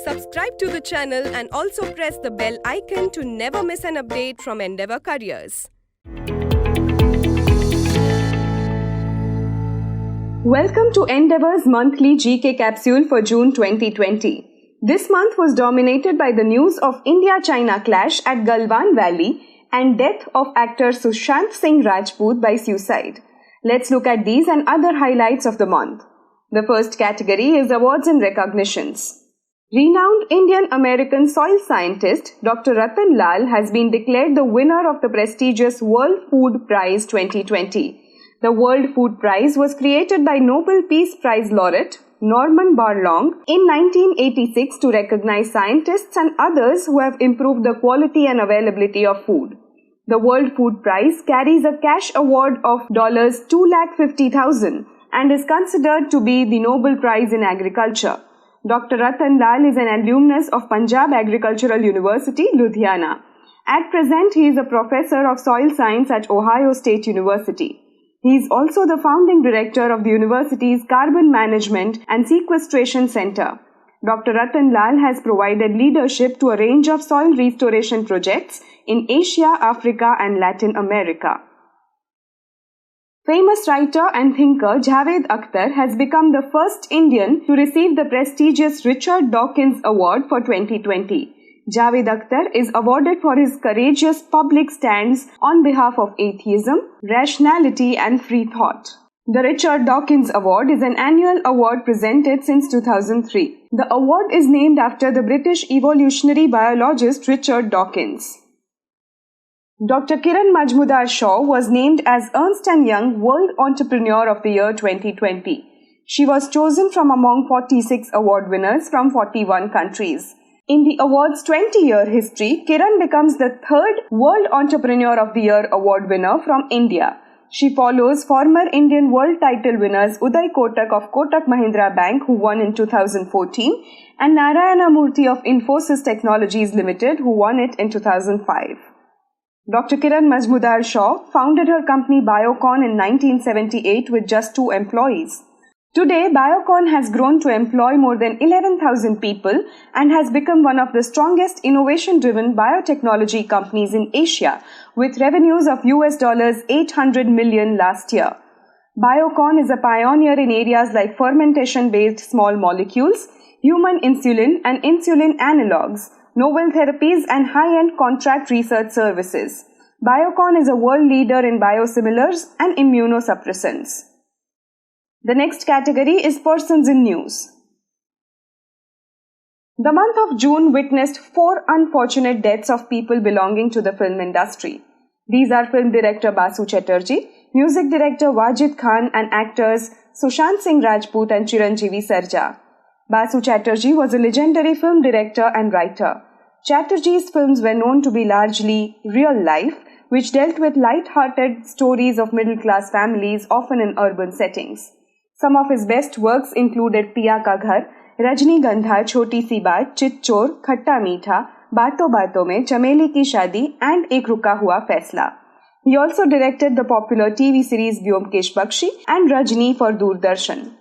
Subscribe to the channel and also press the bell icon to never miss an update from Endeavour Careers. Welcome to Endeavour's monthly GK Capsule for June 2020. This month was dominated by the news of India-China clash at Galwan Valley and death of actor Sushant Singh Rajput by suicide. Let's look at these and other highlights of the month. The first category is awards and recognitions. Renowned Indian-American soil scientist Dr. Ratan Lal has been declared the winner of the prestigious World Food Prize 2020. The World Food Prize was created by Nobel Peace Prize laureate Norman Borlaug in 1986 to recognize scientists and others who have improved the quality and availability of food. The World Food Prize carries a cash award of $250,000 and is considered to be the Nobel Prize in Agriculture. Dr. Ratan Lal is an alumnus of Punjab Agricultural University, Ludhiana. At present, he is a professor of soil science at Ohio State University. He is also the founding director of the university's Carbon Management and Sequestration Center. Dr. Ratan Lal has provided leadership to a range of soil restoration projects in Asia, Africa, and Latin America. Famous writer and thinker Javed Akhtar has become the first Indian to receive the prestigious Richard Dawkins Award for 2020. Javed Akhtar is awarded for his courageous public stands on behalf of atheism, rationality, and free thought. The Richard Dawkins Award is an annual award presented since 2003. The award is named after the British evolutionary biologist Richard Dawkins. Dr. Kiran Majmudar-Shaw was named as Ernst & Young World Entrepreneur of the Year 2020. She was chosen from among 46 award winners from 41 countries. In the award's 20-year history, Kiran becomes the third World Entrepreneur of the Year award winner from India. She follows former Indian world title winners Uday Kotak of Kotak Mahindra Bank, who won in 2014, and Narayana Murthy of Infosys Technologies Limited, who won it in 2005. Dr. Kiran Majmudar-Shaw founded her company Biocon in 1978 with just 2 employees. Today, Biocon has grown to employ more than 11,000 people and has become one of the strongest innovation-driven biotechnology companies in Asia, with revenues of $800 million last year. Biocon is a pioneer in areas like fermentation-based small molecules, human insulin and insulin analogs, novel therapies, and high-end contract research services. Biocon is a world leader in biosimilars and immunosuppressants. The next category is persons in news. The month of June witnessed 4 unfortunate deaths of people belonging to the film industry. These are film director Basu Chatterjee, music director Wajid Khan, and actors Sushant Singh Rajput and Chiranjeevi Sarja. Basu Chatterjee was a legendary film director and writer. Chatterjee's films were known to be largely real life, which dealt with light-hearted stories of middle-class families, often in urban settings. Some of his best works included Piya Ka Ghar, Rajnigandha, Choti Si Baat, Chit Chor, Khatta Meetha, Baaton Baaton Mein, Chameli Ki Shaadi, and Ek Ruka Hua Faisla. He also directed the popular TV series Vyomkesh Bakshi and Rajni for Doordarshan.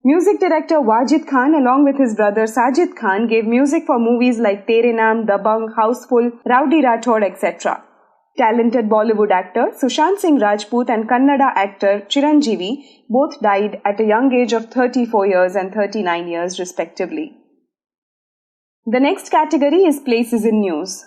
Music director Wajid Khan, along with his brother Sajid Khan, gave music for movies like Tere Naam, Dabang, Houseful, Rowdy Rathod, etc. Talented Bollywood actor Sushant Singh Rajput and Kannada actor Chiranjeevi both died at a young age of 34 years and 39 years respectively. The next category is places in news.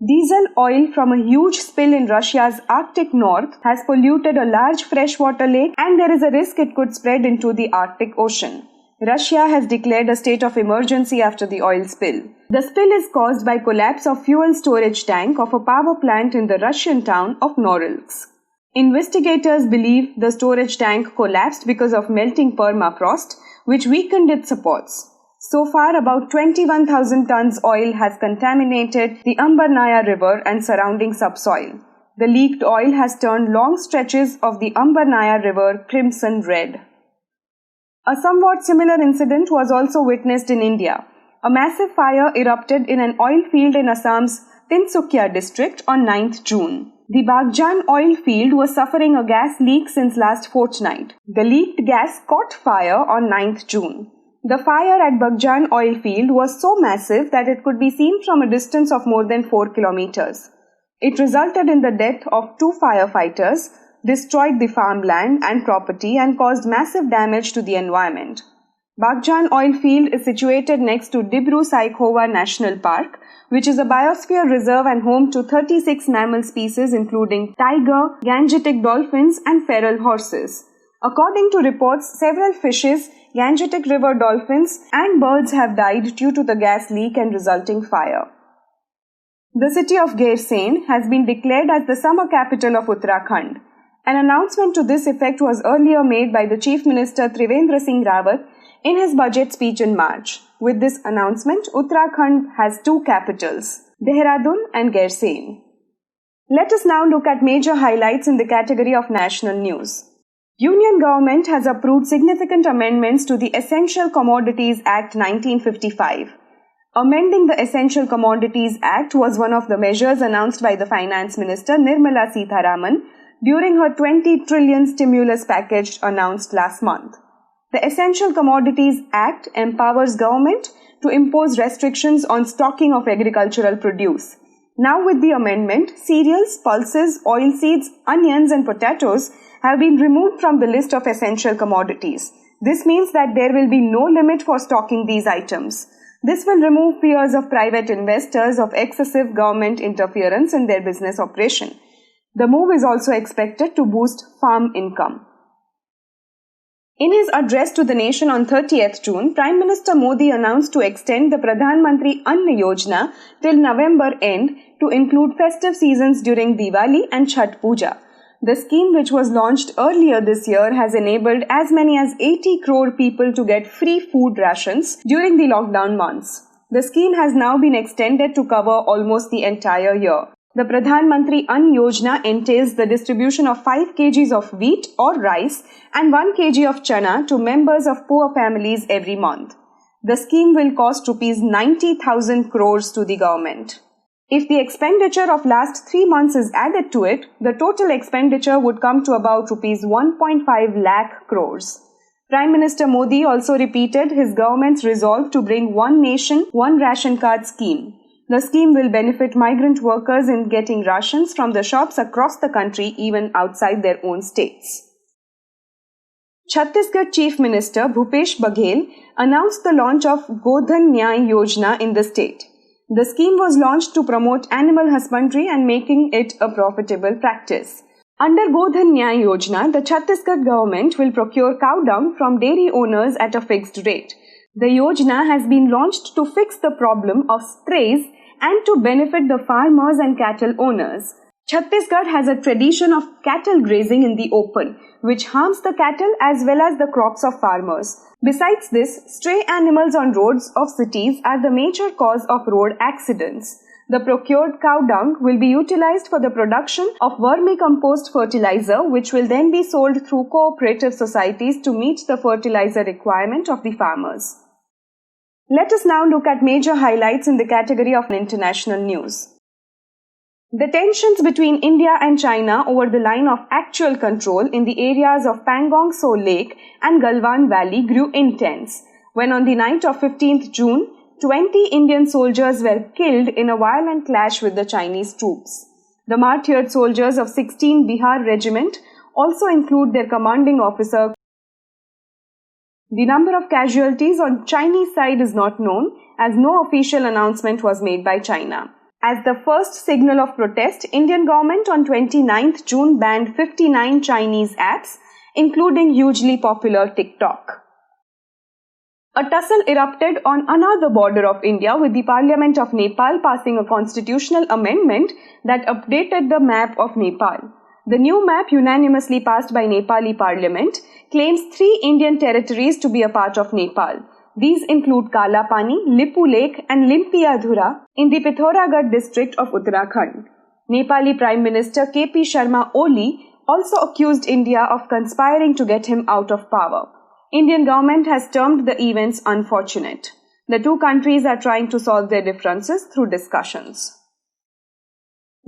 Diesel oil from a huge spill in Russia's Arctic north has polluted a large freshwater lake, and there is a risk it could spread into the Arctic Ocean. Russia has declared a state of emergency after the oil spill. The spill is caused by collapse of fuel storage tank of a power plant in the Russian town of Norilsk. Investigators believe the storage tank collapsed because of melting permafrost, which weakened its supports. So far, about 21,000 tons oil has contaminated the Ambarnaya River and surrounding subsoil. The leaked oil has turned long stretches of the Ambarnaya River crimson red. A somewhat similar incident was also witnessed in India. A massive fire erupted in an oil field in Assam's Tinsukia district on 9th June. The Baghjan oil field was suffering a gas leak since last fortnight. The leaked gas caught fire on 9th June. The fire at Bagjan oil field was so massive that it could be seen from a distance of more than 4 kilometers. It resulted in the death of 2 firefighters, destroyed the farmland and property, and caused massive damage to the environment. Bagjan oil field is situated next to Dibru-Saikhowa National Park, which is a biosphere reserve and home to 36 mammal species including tiger, Gangetic dolphins, and feral horses. According to reports, several fishes, Gangetic river dolphins, and birds have died due to the gas leak and resulting fire. The city of Gairsain has been declared as the summer capital of Uttarakhand. An announcement to this effect was earlier made by the Chief Minister Trivendra Singh Rawat in his budget speech in March. With this announcement, Uttarakhand has 2 capitals, Dehradun and Gairsain. Let us now look at major highlights in the category of national news. Union government has approved significant amendments to the Essential Commodities Act 1955. Amending the Essential Commodities Act was one of the measures announced by the Finance Minister Nirmala Sitharaman during her 20 trillion stimulus package announced last month. The Essential Commodities Act empowers government to impose restrictions on stocking of agricultural produce. Now with the amendment, cereals, pulses, oilseeds, onions and potatoes have been removed from the list of essential commodities. This means that there will be no limit for stocking these items. This will remove fears of private investors of excessive government interference in their business operation. The move is also expected to boost farm income. In his address to the nation on 30th June, Prime Minister Modi announced to extend the Pradhan Mantri Ann Yojana till November end to include festive seasons during Diwali and Chhath Puja. The scheme, which was launched earlier this year, has enabled as many as 80 crore people to get free food rations during the lockdown months. The scheme has now been extended to cover almost the entire year. The Pradhan Mantri Ann Yojana entails the distribution of 5 kgs of wheat or rice and 1 kg of chana to members of poor families every month. The scheme will cost rupees 90,000 crores to the government. If the expenditure of last 3 months is added to it, the total expenditure would come to about rupees 1.5 lakh crores. Prime Minister Modi also repeated his government's resolve to bring One Nation, One Ration Card scheme. The scheme will benefit migrant workers in getting rations from the shops across the country, even outside their own states. Chhattisgarh Chief Minister Bhupesh Baghel announced the launch of Godhan Nyay Yojana in the state. The scheme was launched to promote animal husbandry and making it a profitable practice. Under Godhan Nyay Yojana, the Chhattisgarh government will procure cow dung from dairy owners at a fixed rate. The Yojana has been launched to fix the problem of strays and to benefit the farmers and cattle owners. Chhattisgarh has a tradition of cattle grazing in the open, which harms the cattle as well as the crops of farmers. Besides this, stray animals on roads of cities are the major cause of road accidents. The procured cow dung will be utilized for the production of vermicompost fertilizer, which will then be sold through cooperative societies to meet the fertilizer requirement of the farmers. Let us now look at major highlights in the category of international news. The tensions between India and China over the line of actual control in the areas of Pangong Tso Lake and Galwan Valley grew intense when on the night of 15th June, 20 Indian soldiers were killed in a violent clash with the Chinese troops. The martyred soldiers of 16 Bihar Regiment also include their commanding officer. The number of casualties on Chinese side is not known, as no official announcement was made by China. As the first signal of protest, Indian government on 29th June banned 59 Chinese apps, including hugely popular TikTok. A tussle erupted on another border of India, with the Parliament of Nepal passing a constitutional amendment that updated the map of Nepal. The new map, unanimously passed by Nepali Parliament, claims 3 Indian territories to be a part of Nepal. These include Kalapani, Lipu Lake and Limpiadhura in the Pithoragarh district of Uttarakhand. Nepali Prime Minister KP Sharma Oli also accused India of conspiring to get him out of power. Indian government has termed the events unfortunate. The 2 countries are trying to solve their differences through discussions.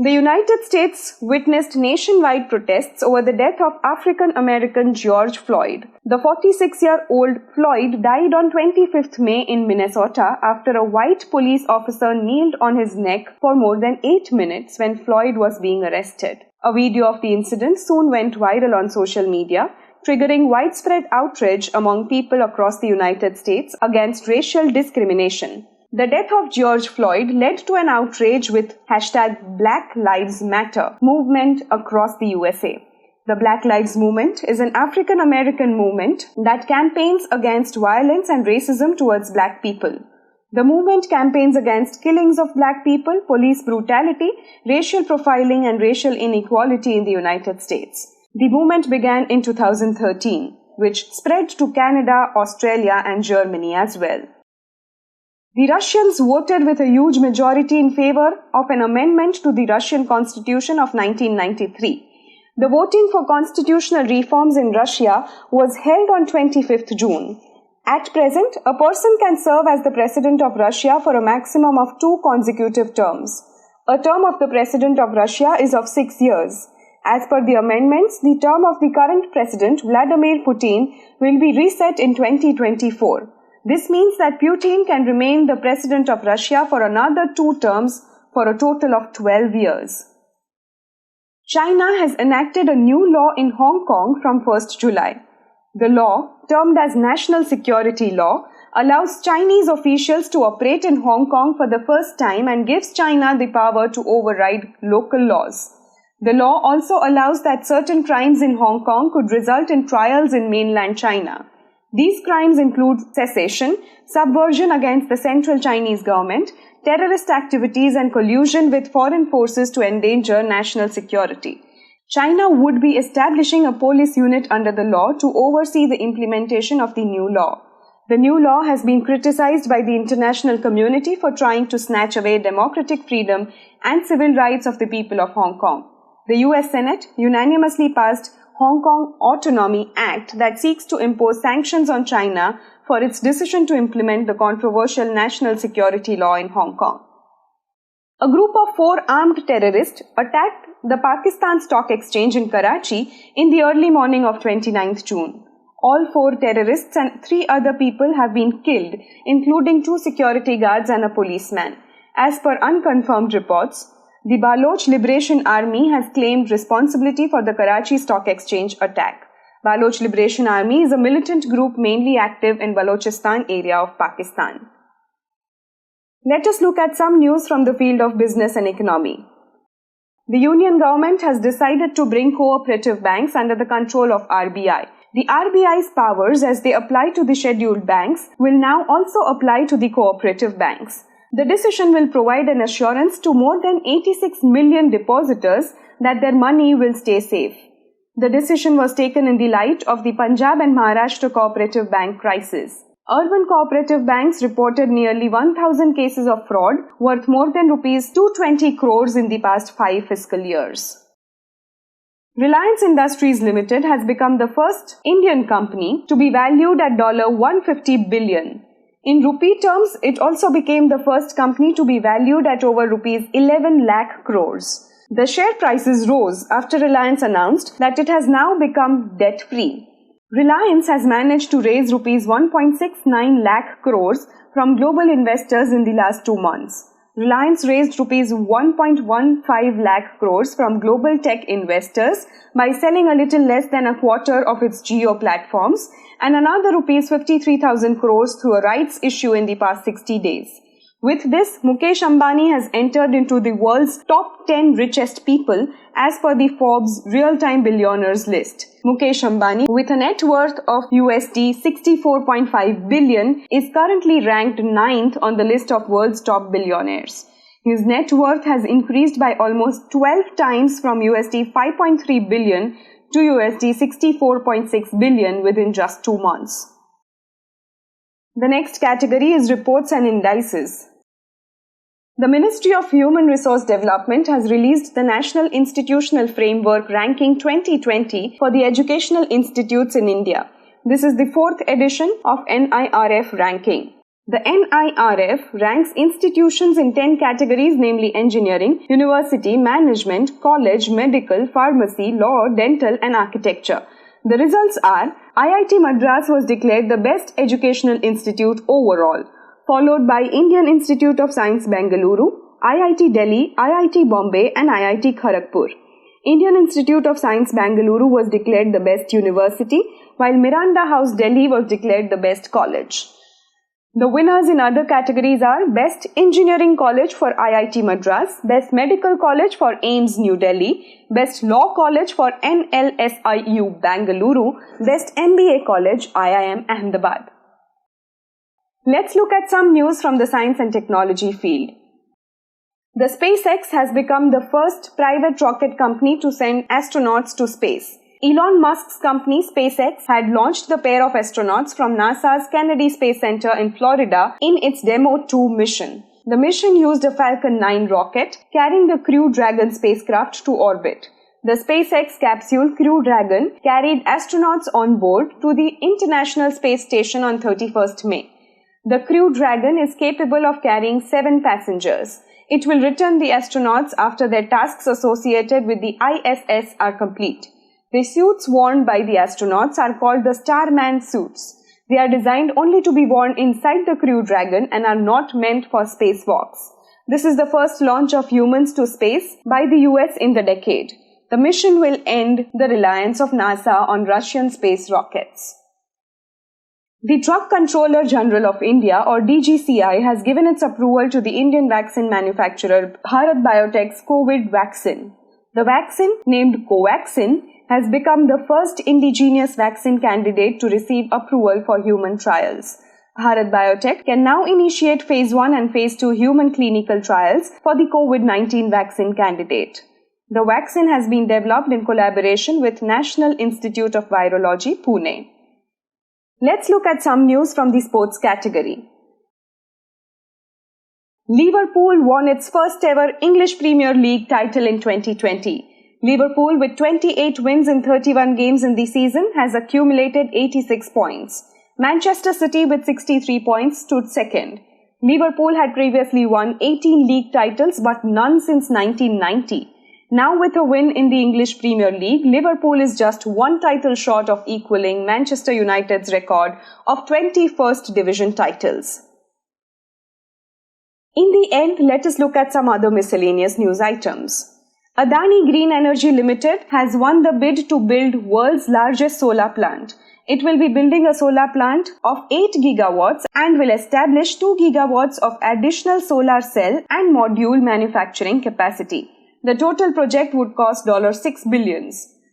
The United States witnessed nationwide protests over the death of African-American George Floyd. The 46-year-old Floyd died on 25th May in Minnesota after a white police officer kneeled on his neck for more than 8 minutes when Floyd was being arrested. A video of the incident soon went viral on social media, triggering widespread outrage among people across the United States against racial discrimination. The death of George Floyd led to an outrage with #Black Lives Matter movement across the USA. The Black Lives Movement is an African-American movement that campaigns against violence and racism towards black people. The movement campaigns against killings of black people, police brutality, racial profiling, and racial inequality in the United States. The movement began in 2013, which spread to Canada, Australia, and Germany as well. The Russians voted with a huge majority in favor of an amendment to the Russian Constitution of 1993. The voting for constitutional reforms in Russia was held on 25th June. At present, a person can serve as the President of Russia for a maximum of 2 consecutive terms. A term of the President of Russia is of 6 years. As per the amendments, the term of the current President, Vladimir Putin, will be reset in 2024. This means that Putin can remain the President of Russia for another 2 terms for a total of 12 years. China has enacted a new law in Hong Kong from 1st July. The law, termed as National Security Law, allows Chinese officials to operate in Hong Kong for the first time and gives China the power to override local laws. The law also allows that certain crimes in Hong Kong could result in trials in mainland China. These crimes include secession, subversion against the central Chinese government, terrorist activities, and collusion with foreign forces to endanger national security. China would be establishing a police unit under the law to oversee the implementation of the new law. The new law has been criticized by the international community for trying to snatch away democratic freedom and civil rights of the people of Hong Kong. The US Senate unanimously passed Hong Kong Autonomy Act that seeks to impose sanctions on China for its decision to implement the controversial national security law in Hong Kong. A group of 4 armed terrorists attacked the Pakistan Stock Exchange in Karachi in the early morning of 29th June. All 4 terrorists and 3 other people have been killed, including 2 security guards and a policeman. As per unconfirmed reports, the Baloch Liberation Army has claimed responsibility for the Karachi Stock Exchange attack. Baloch Liberation Army is a militant group mainly active in Balochistan area of Pakistan. Let us look at some news from the field of business and economy. The Union government has decided to bring cooperative banks under the control of RBI. The RBI's powers as they apply to the scheduled banks will now also apply to the cooperative banks. The decision will provide an assurance to more than 86 million depositors that their money will stay safe. The decision was taken in the light of the Punjab and Maharashtra cooperative bank crisis. Urban cooperative banks reported nearly 1,000 cases of fraud worth more than Rs 220 crores in the past 5 fiscal years. Reliance Industries Limited has become the first Indian company to be valued at $150 billion. In rupee terms, it also became the first company to be valued at over Rs 11 lakh crores. The share prices rose after Reliance announced that it has now become debt-free. Reliance has managed to raise Rs 1.69 lakh crores from global investors in the last 2 months. Reliance raised Rs 1.15 lakh crores from global tech investors by selling a little less than a quarter of its Jio platforms and another Rs 53,000 crores through a rights issue in the past 60 days. With this, Mukesh Ambani has entered into the world's top 10 richest people as per the Forbes Real-Time Billionaires list. Mukesh Ambani, with a net worth of USD 64.5 billion, is currently ranked 9th on the list of world's top billionaires. His net worth has increased by almost 12 times from USD 5.3 billion to USD 64.6 billion within just 2 months. The next category is reports and indices. The Ministry of Human Resource Development has released the National Institutional Framework Ranking 2020 for the educational institutes in India. This is the 4th edition of NIRF ranking. The NIRF ranks institutions in 10 categories, namely engineering, university, management, college, medical, pharmacy, law, dental, and architecture. The results are: IIT Madras was declared the best educational institute overall, followed by Indian Institute of Science Bengaluru, IIT Delhi, IIT Bombay, and IIT Kharagpur. Indian Institute of Science Bengaluru was declared the best university, while Miranda House Delhi was declared the best college. The winners in other categories are Best Engineering College for IIT Madras, Best Medical College for AIIMS New Delhi, Best Law College for NLSIU Bengaluru, Best MBA College IIM Ahmedabad. Let's look at some news from the science and technology field. The SpaceX has become the first private rocket company to send astronauts to space. Elon Musk's company SpaceX had launched the pair of astronauts from NASA's Kennedy Space Center in Florida in its Demo 2 mission. The mission used a Falcon 9 rocket carrying the Crew Dragon spacecraft to orbit. The SpaceX capsule Crew Dragon carried astronauts on board to the International Space Station on 31st May. The Crew Dragon is capable of carrying 7 passengers. It will return the astronauts after their tasks associated with the ISS are complete. The suits worn by the astronauts are called the Starman suits. They are designed only to be worn inside the Crew Dragon and are not meant for spacewalks. This is the first launch of humans to space by the US in the decade. The mission will end the reliance of NASA on Russian space rockets. The Drug Controller General of India, or DGCI, has given its approval to the Indian vaccine manufacturer Bharat Biotech's COVID vaccine. The vaccine, named Covaxin, has become the first indigenous vaccine candidate to receive approval for human trials. Bharat Biotech can now initiate Phase 1 and Phase 2 human clinical trials for the COVID-19 vaccine candidate. The vaccine has been developed in collaboration with National Institute of Virology, Pune. Let's look at some news from the sports category. Liverpool won its first ever English Premier League title in 2020. Liverpool, with 28 wins in 31 games in the season, has accumulated 86 points. Manchester City, with 63 points, stood second. Liverpool had previously won 18 league titles but none since 1990. Now, with a win in the English Premier League, Liverpool is just one title short of equaling Manchester United's record of 20 First Division titles. In the end, let us look at some other miscellaneous news items. Adani Green Energy Limited has won the bid to build world's largest solar plant. It will be building a solar plant of 8 gigawatts and will establish 2 gigawatts of additional solar cell and module manufacturing capacity. The total project would cost $6 billion.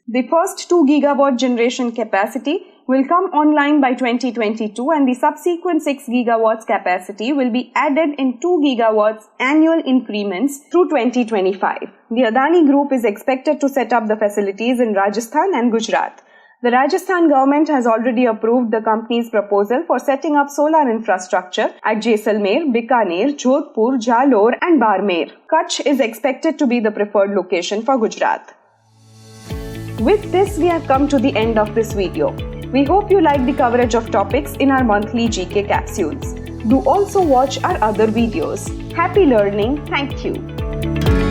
The first 2 gigawatt generation capacity will come online by 2022 and the subsequent 6 gigawatts capacity will be added in 2 gigawatts annual increments through 2025. The Adani Group is expected to set up the facilities in Rajasthan and Gujarat. The Rajasthan government has already approved the company's proposal for setting up solar infrastructure at Jaisalmer, Bikaner, Jodhpur, Jalore and Barmer. Kutch is expected to be the preferred location for Gujarat. With this, we have come to the end of this video. We hope you like the coverage of topics in our monthly GK capsules. Do also watch our other videos. Happy learning. Thank you.